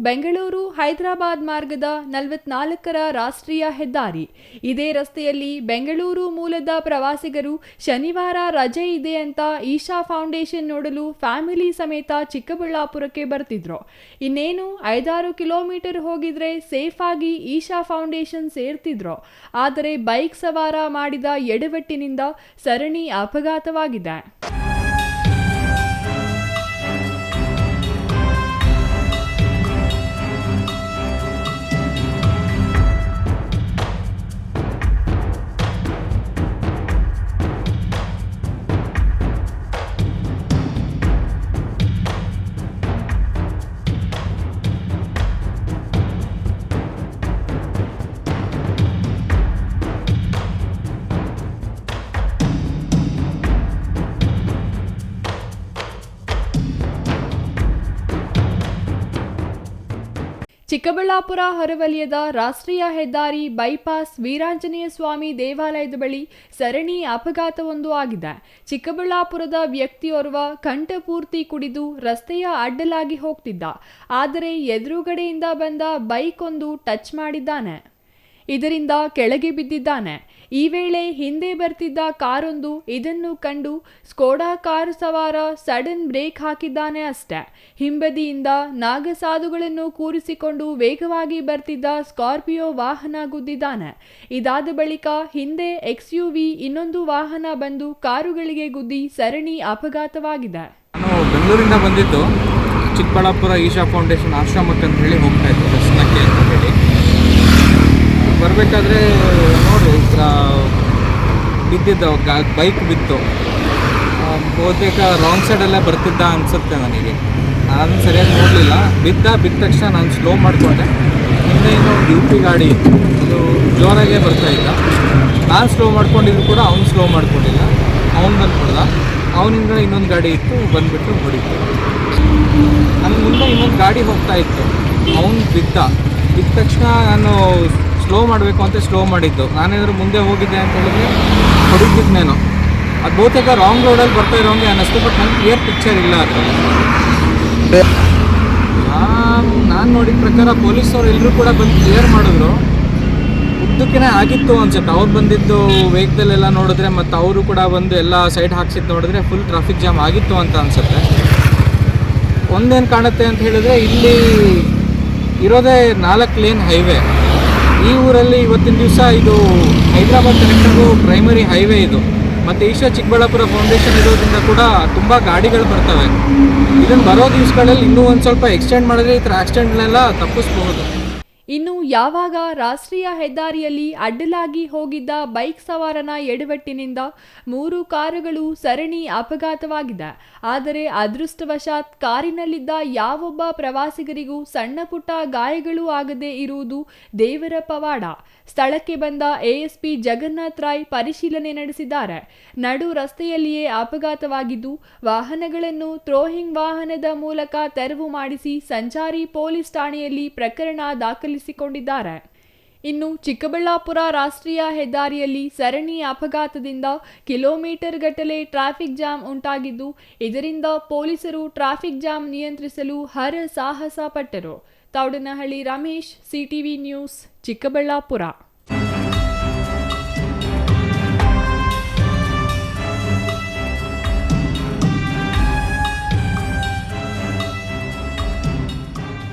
ಬೆಂಗಳೂರು ಹೈದರಾಬಾದ್ ಮಾರ್ಗದ 44ರ ರಾಷ್ಟ್ರೀಯ ಹೆದ್ದಾರಿ. ಇದೇ ರಸ್ತೆಯಲ್ಲಿ ಬೆಂಗಳೂರು ಮೂಲದ ಪ್ರವಾಸಿಗರು ಶನಿವಾರ ರಜೆ ಇದೆ ಅಂತ ಈಶಾ ಫೌಂಡೇಶನ್ ನೋಡಲು ಫ್ಯಾಮಿಲಿ ಸಮೇತ ಚಿಕ್ಕಬಳ್ಳಾಪುರಕ್ಕೆ ಬರ್ತಿದ್ರು. ಇನ್ನೇನು 5-6 ಕಿಲೋಮೀಟರ್ ಹೋಗಿದ್ರೆ ಸೇಫ್ ಆಗಿ ಈಶಾ ಫೌಂಡೇಶನ್ ಸೇರ್ತಿದ್ರು. ಆದರೆ ಬೈಕ್ ಸವಾರ ಮಾಡಿದ ಎಡವಟ್ಟಿನಿಂದ ಸರಣಿ ಅಪಘಾತವಾಗಿದೆ. ಚಿಕ್ಕಬಳ್ಳಾಪುರ ಹೊರವಲಯದ ರಾಷ್ಟ್ರೀಯ ಹೆದ್ದಾರಿ ಬೈಪಾಸ್ ವೀರಾಂಜನೇಯ ಸ್ವಾಮಿ ದೇವಾಲಯದ ಬಳಿ ಸರಣಿ ಅಪಘಾತವೊಂದು ಆಗಿದೆ. ಚಿಕ್ಕಬಳ್ಳಾಪುರದ ವ್ಯಕ್ತಿಯೋರ್ವ ಕಂಠಪೂರ್ತಿ ಕುಡಿದು ರಸ್ತೆಯ ಅಡ್ಡಲಾಗಿ ಹೋಗ್ತಿದ್ದ. ಆದರೆ ಎದುರುಗಡೆಯಿಂದ ಬಂದ ಬೈಕ್ ಒಂದು ಟಚ್ ಮಾಡಿದ್ದಾನೆ. ಇದರಿಂದ ಕೆಳಗೆ ಬಿದ್ದಿದ್ದಾನೆ. ಈ ವೇಳೆ ಹಿಂದೆ ಬರ್ತಿದ್ದ ಕಾರೊಂದು ಇದನ್ನು ಕಂಡು ಸ್ಕೋಡಾ ಕಾರು ಸವಾರ ಸಡನ್ ಬ್ರೇಕ್ ಹಾಕಿದ್ದಾನೆ ಅಷ್ಟೇ. ಹಿಂಬದಿಯಿಂದ ನಾಗಸಾಧುಗಳನ್ನು ಕೂರಿಸಿಕೊಂಡು ವೇಗವಾಗಿ ಬರ್ತಿದ್ದ ಸ್ಕಾರ್ಪಿಯೋ ವಾಹನ ಗುದ್ದಿದ್ದಾನೆ. ಇದಾದ ಬಳಿಕ ಹಿಂದೆ XUV ಇನ್ನೊಂದು ವಾಹನ ಬಂದು ಕಾರುಗಳಿಗೆ ಗುದ್ದಿ ಸರಣಿ ಅಪಘಾತವಾಗಿದೆ. ನಾನು ಬೆಂಗಳೂರಿಂದ ಬಂದಿದ್ದು ಚಿಕ್ಕಬಳ್ಳಾಪುರ ಈಶಾ ಫೌಂಡೇಶನ್ ಆಶ್ರಮಕ್ಕೆ ಅಂತ ಹೇಳಿ ಹೋಗ್ತಾ ಇದ್ದೆ ದರ್ಶನಕ್ಕೆ ಅಂತ ಹೇಳಿ. ಬರಬೇಕಾದ್ರೆ ನೋಡ್ರಿ ಬಿದ್ದಿದ್ದ ಬೈಕ್ ಬಿತ್ತು. ಬಹುತೇಕ ರಾಂಗ್ ಸೈಡಲ್ಲೇ ಬರ್ತಿದ್ದ ಅನಿಸುತ್ತೆ ನನಗೆ. ನಾನು ಸರಿಯಾಗಿ ನೋಡಲಿಲ್ಲ. ಬಿದ್ದ ತಕ್ಷಣ ನಾನು ಸ್ಲೋ ಮಾಡಿಕೊಂಡೆ. ಹಿಂದೆ ಇನ್ನೊಂದು UP ಗಾಡಿ ಇತ್ತು, ಅದು ಜೋರಾಗೇ ಬರ್ತಾಯಿದ್ದ. ನಾನು ಸ್ಲೋ ಮಾಡ್ಕೊಂಡಿದ್ರು ಕೂಡ ಅವ್ನು ಸ್ಲೋ ಮಾಡ್ಕೊಂಡಿಲ್ಲ. ಅವ್ನು ಬಂದು ಹೊಡೆದ. ಅವನಿಂದ ಇನ್ನೊಂದು ಗಾಡಿ ಇತ್ತು, ಬಂದುಬಿಟ್ಟು ಹೊಡಿತು. ನನ್ನ ಮುಂದೆ ಇನ್ನೊಂದು ಗಾಡಿ ಹೋಗ್ತಾ ಇತ್ತು. ಅವನು ಬಿದ್ದ ತಕ್ಷಣ ನಾನು ಸ್ಲೋ ಮಾಡಬೇಕು ಅಂತ ಸ್ಲೋ ಮಾಡಿದ್ದು. ನಾನೇನಾದರೂ ಮುಂದೆ ಹೋಗಿದ್ದೆ ಅಂತ ಹೇಳಿದ್ರೆ ಹೊಡಿತಿದ್ನೇನೋ. ಅದು ಬಹುತೇಕ ರಾಂಗ್ ರೋಡಲ್ಲಿ ಬರ್ತಾ ಇರೋಂಗೆ ಅನ್ನಿಸ್ತು. ಬಟ್ ನನಗೆ ಕ್ಲಿಯರ್ ಪಿಕ್ಚರ್ ಇಲ್ಲ ಅದರಲ್ಲಿ. ನಾನು ನೋಡಿದ ಪ್ರಕಾರ ಪೊಲೀಸವ್ರು ಎಲ್ಲರೂ ಕೂಡ ಬಂದು ಕ್ಲಿಯರ್ ಮಾಡಿದ್ರು. ಉದ್ದಕ್ಕೇ ಆಗಿತ್ತು ಅನ್ಸುತ್ತೆ. ಅವ್ರು ಬಂದಿದ್ದು ವೇಗದಲ್ಲೆಲ್ಲ ನೋಡಿದ್ರೆ ಮತ್ತು ಅವರು ಕೂಡ ಬಂದು ಎಲ್ಲ ಸೈಡ್ ಹಾಕ್ಸಿದ್ದು ನೋಡಿದ್ರೆ ಫುಲ್ ಟ್ರಾಫಿಕ್ ಜಾಮ್ ಆಗಿತ್ತು ಅಂತ ಅನಿಸುತ್ತೆ. ಒಂದೇನು ಕಾಣುತ್ತೆ ಅಂತ ಹೇಳಿದ್ರೆ, ಇಲ್ಲಿ ಇರೋದೇ 4 ಲೇನ್ ಹೈವೇ. ಈ ಊರಲ್ಲಿ ಇವತ್ತಿನ ದಿವಸ ಇದು ಹೈದರಾಬಾದ್ ಕನೆಕ್ಟರ್ಗೂ ಪ್ರೈಮರಿ ಹೈವೇ ಇದು. ಮತ್ತು ಈಶಾ ಚಿಕ್ಕಬಳ್ಳಾಪುರ ಫೌಂಡೇಶನ್ ಇರೋದ್ರಿಂದ ಕೂಡ ತುಂಬ ಗಾಡಿಗಳು ಬರ್ತವೆ. ಇದನ್ನು ಬರೋ ದಿವಸಗಳಲ್ಲಿ ಇನ್ನೂ ಒಂದು ಸ್ವಲ್ಪ ಎಕ್ಸ್ಟೆಂಡ್ ಮಾಡಿದ್ರೆ ಈ ಥರ ಆಕ್ಸಿಡೆಂಟ್ನೆಲ್ಲ ತಪ್ಪಿಸ್ಬಹುದು. ಇನ್ನು ಯಾವಾಗ ರಾಷ್ಟ್ರೀಯ ಹೆದ್ದಾರಿಯಲ್ಲಿ ಅಡ್ಡಲಾಗಿ ಹೋಗಿದ್ದ ಬೈಕ್ ಸವಾರನ ಎಡವಟ್ಟಿನಿಂದ 3 ಕಾರುಗಳು ಸರಣಿ ಅಪಘಾತವಾಗಿದೆ. ಆದರೆ ಅದೃಷ್ಟವಶಾತ್ ಕಾರಿನಲ್ಲಿದ್ದ ಯಾವೊಬ್ಬ ಪ್ರವಾಸಿಗರಿಗೂ ಸಣ್ಣ ಪುಟ್ಟ ಗಾಯಗಳು ಆಗದೆ ಇರುವುದು ದೇವರ ಪವಾಡ. ಸ್ಥಳಕ್ಕೆ ಬಂದ ASP ಜಗನ್ನಾಥ್ ರಾಯ್ ಪರಿಶೀಲನೆ ನಡೆಸಿದ್ದಾರೆ. ನಡು ರಸ್ತೆಯಲ್ಲಿಯೇ ಅಪಘಾತವಾಗಿದ್ದು ವಾಹನಗಳನ್ನು ಥ್ರೋಯಿಂಗ್ ವಾಹನದ ಮೂಲಕ ತೆರವು ಮಾಡಿಸಿ ಸಂಚಾರಿ ಪೊಲೀಸ್ ಠಾಣೆಯಲ್ಲಿ ಪ್ರಕರಣ ದಾಖಲಿಸಿಕೊಂಡಿದ್ದಾರೆ. ಇನ್ನು ಚಿಕ್ಕಬಳ್ಳಾಪುರ ರಾಷ್ಟ್ರೀಯ ಹೆದ್ದಾರಿಯಲ್ಲಿ ಸರಣಿ ಅಪಘಾತದಿಂದ ಕಿಲೋಮೀಟರ್ ಗಟ್ಟಲೆ ಟ್ರಾಫಿಕ್ ಜಾಮ್ ಉಂಟಾಗಿದ್ದು, ಇದರಿಂದ ಪೊಲೀಸರು ಟ್ರಾಫಿಕ್ ಜಾಮ್ ನಿಯಂತ್ರಿಸಲು ಹರಸಾಹಸ ಪಟ್ಟರು. Thoudanahalli Ramesh, CTV news, Chikkaballapur.